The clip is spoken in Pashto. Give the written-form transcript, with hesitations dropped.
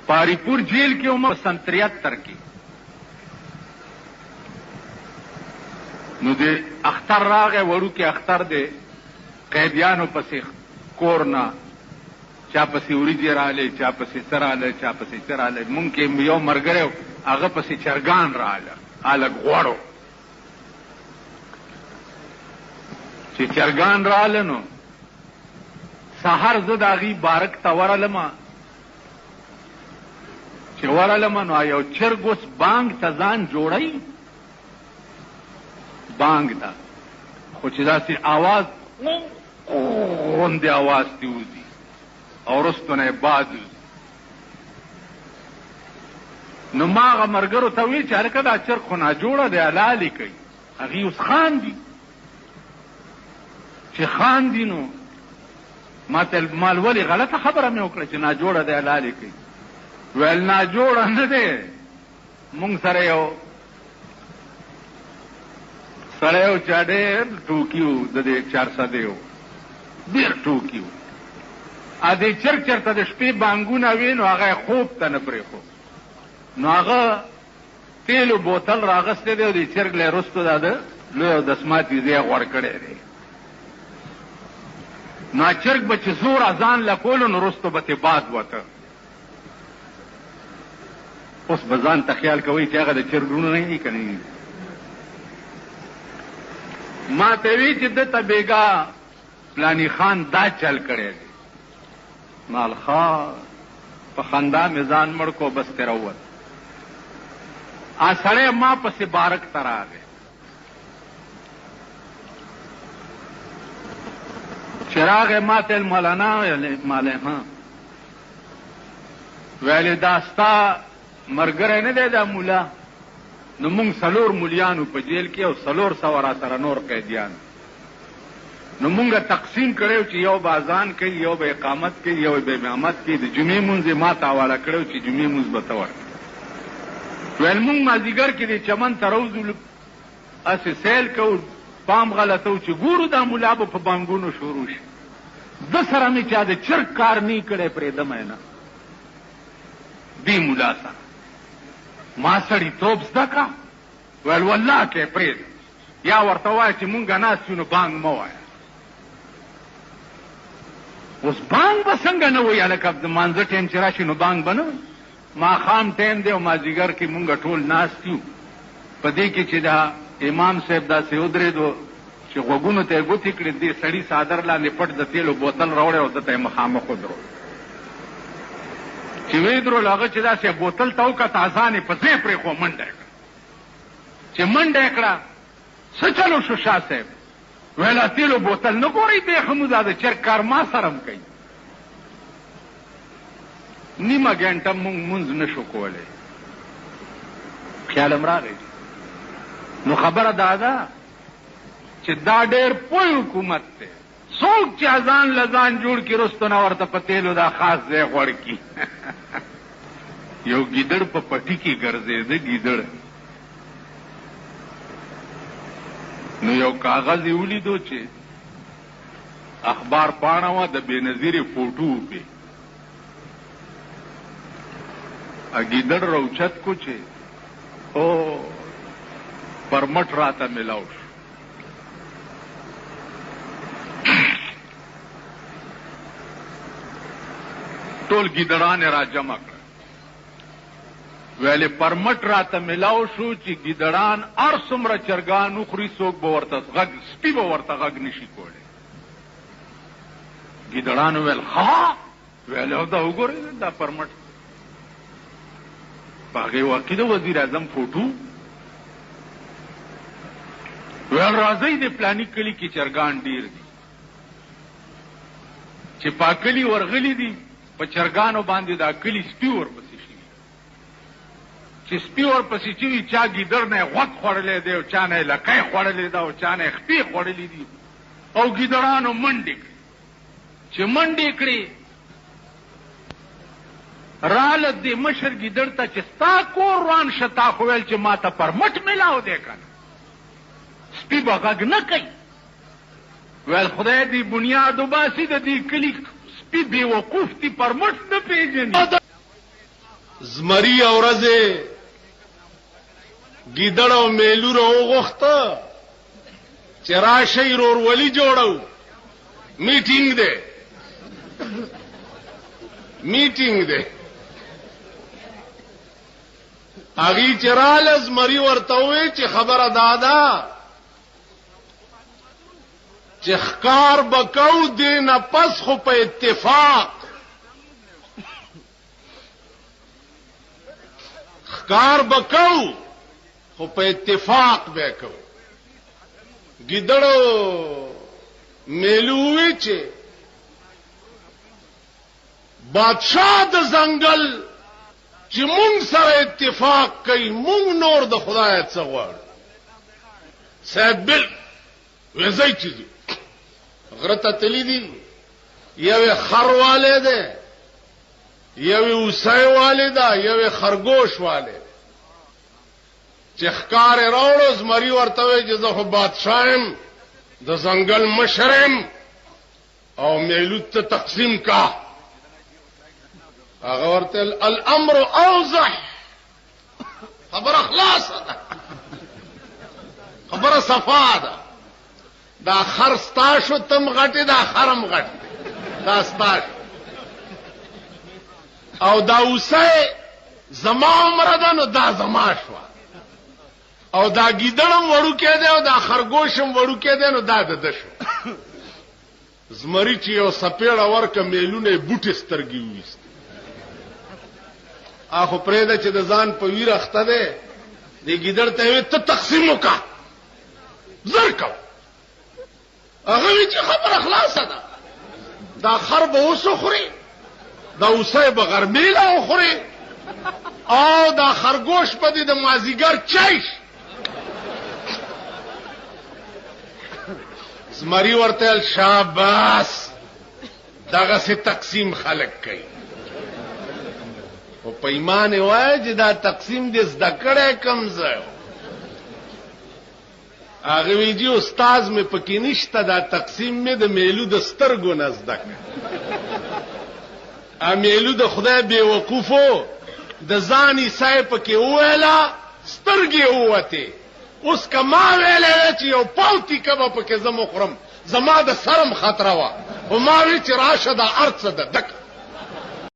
پاری پور جیل کې عمر 73 کې نو دې اختر راغی وړو کې اختر دې قیدیانو پسې کورنا چا پسې وریجې رااله چا پسې سر رااله چا پسې سر رااله مونږ کې یو مرګره هغه پسې چرګان رااله الګ غوړو چې چرګان رااله نو سحر زه د هغې بارک ته ورغلم چې ورغلم نو یو چرګ اوس بانګ ته ځان جوړی بانګ ته خو چې داسې آواز غوندې آواز دې وځي او وروستو نه یې باد وځي نو ما هغه ملګرو ته ویل چې هلکه دا چرګ خو ناجوړه دی حلالې کوي هغې اوس خاندي چې خاندي نو ما ته مال ولې غلطه خبره مې وکړه چې ناجوړه دی حلالې کوي ویل ناجوړه نه دی مونږ سره یو سړی و چې ډېر ټوکي و د دې چارسدې و ډېر ټوکي و دې چرګ چېرته د شپې بانګونه وي نو هغه یې خوب ته نه پرېښود نو هغه تیلو بوتل راغستی دی او دې چرګ له یې وروستو دا د لوی او دسمات یې ځای غوړ کړی دی نو چرګ به چې زور ځان له کولو نو وروستو به ترې باد وته اوس به ځان ته خیال کوئ چې هغه د چرګونو نه دي که نه دي ما ته وی چې دته بیګا فلانی خان دا چل کړی دی مالخا په خندا مې ځان مړ کو بس ترې راووت سړی ما پسې بارک ته راغی چې راغی ما ته مولانا ویلې ها ویلې دا ستا ملګری نه دی دا مولا نو مونږ 4 مولیانو په جیل کې او 400 را سره نور قیدیان نو مونږه تقسیم کړو چې یو به اذان کوي یو به اقامت کوي یو به امامت کوي د جمعې مونځ یې ما ته حواله کړو چې جمعې مونځ به ته ورکړې ویل مونږ مازدیګر کې د چمن ته راوځو هسې سیل کوو پام غلطو چې ګورو دا ملا به په بانګونو شروع شي ده سره مې چا د چرګ کار نه کړی پرېږدمی نه دې ملا سره ما سړی توب زده کړه ویل والله کې پرېږده یا ورته ووایه چې مونږ ناست یو نو بانګ مه وایه اوس بانګ به څنګه نه وایي هلکه د مانځه ټایم چې راشي نو بانګ به نه وایي ماښام ټایم دی او مازدیګر کې مونږ ټول ناست یو په دې کې چې دا امام صاحب داسې ودرېدو چې غوږونو ته یې ګوتې کړې دې سړي څادر لاندې پټ د تیلو بوتل راوړی او ده ته یې مخامخ ودرول چې ویې درول هغه چې داسې بوتل ته وکته اذان یې په ځای پرېښو منډه یې کړه چې منډه یې کړه څه چلو شو شاه صاحب ویل تیلو بوتل نه ګورئ دی ښه موږ دا د چرګ کار ما سره هم کوي نیمه ګنټه مونږ مونځ نه شو کولی خیال هم راغی نو خبره دا ده چې دا ډېر پوه حکومت دی څوک چې اذان له ځان جوړ کړي وروستو نه ورته په تیلو دا خاص ځای غوړ کړي یو ګیدړ په پټي کې ګرځېده ګیدړ نو یو کاغذ یې ولیدو چې اخبار پاڼه وه د بېنظیرې فوټو پې ګیدړ راوچت کو چې او پرمټ راته ملاو شو ټول ګیدړان را جمع کړه ویلې پرمټ راته ملاو شو چې ګیدړان هر څومره چرګان وخوري څوک به ورته غږ سپي به ورته غږ نشي کولی ګیدړانو ویل ها ویل او دا وګورئ دا پرمټ په هغې واقع د وزیر اعظم فوټو ویل راځئ د پلاني کلي کې چرګان ډېر دي چې په کلي ورغلي دي په چرګانو باندې دا کلي سپي ورپسې شوي چې سپي ورپسې شوي چا ګیدړ نه یې غوږ خوړلی دی او چا نه یې لکۍ خوړلې ده او چا نه یې خپې خوړلې دي او ګیدړانو منډې کړې چې منډې کړې راله دې مشر ګیدړ ته چې ستا کور روان شه تا خو ویل چې ما ته پرمټ میلاو دی که نه سپي به غږ نه کوي ویل خدای دې بنیاد وباسي د دې کلي سپي بې وقوف دي پرمټ نه پېژني زمری اورزه ګیدړ او میلو راوغوخته چې راشي رورولي جوړو میټینګ ده اغي چرال زمری ورته وي چې خبره دادا چې ښکار بکاو دینه پس خو په اتفاق ښکار بکاو خو په اتفاق به کو ګیدړو میلووي چې بادشاہ د زنګل چې مونږ سره اتفاق کوي مونږ نور د خدای څخه غواړو صاحب بل وځي چې غرته تلی دي یو خرواله ده یو وسای والده یو خرگوش والده چې ښکار راوړو زمری ورته وي چې زه خو بادشاہم د زنګل مشرم او میلو ته تقسیم کا هغه ورته الامر اوضح خبر اخلاص ده خبر صفا ده دا خرستاشو تم غټي دا خرم غټ دا ستاش او دا وسه زما عمر ده نو دا زما شو او دا ګیدړم وړو کې ده او دا خرګوشم وړو کې ده نو دا د شو زمری چې یو سپېړه ورکه میلونه بوټي سترګي وېست اخو پرېده چې د ځان په ویر اخته ده د ګیدړ ته ته تقسیم وکا زر کو هغه چې خبر اخلاص ده دا خر به وسو خوري دا وسه به غرمیله خوري او دا خرگوش په دې د مازیګر چایش زمری ورته شاباس داغه سي تقسیم خلق کوي او په ایمان وای چې دا تقسیم دې زده کړه کم ځای هغه ویجی استاد مې پکې نشته دا تقسیم مې د میلو د سترګو نه زده کړ ا میلو د خدای به وقوفو د ځاني سای پکې ویلا سترګې وته اوس کما ویلې چې یو پاوتی کبه پکې زمو خورم زما د سرم خطر وا او ما وی چې راشه د ارڅ د دک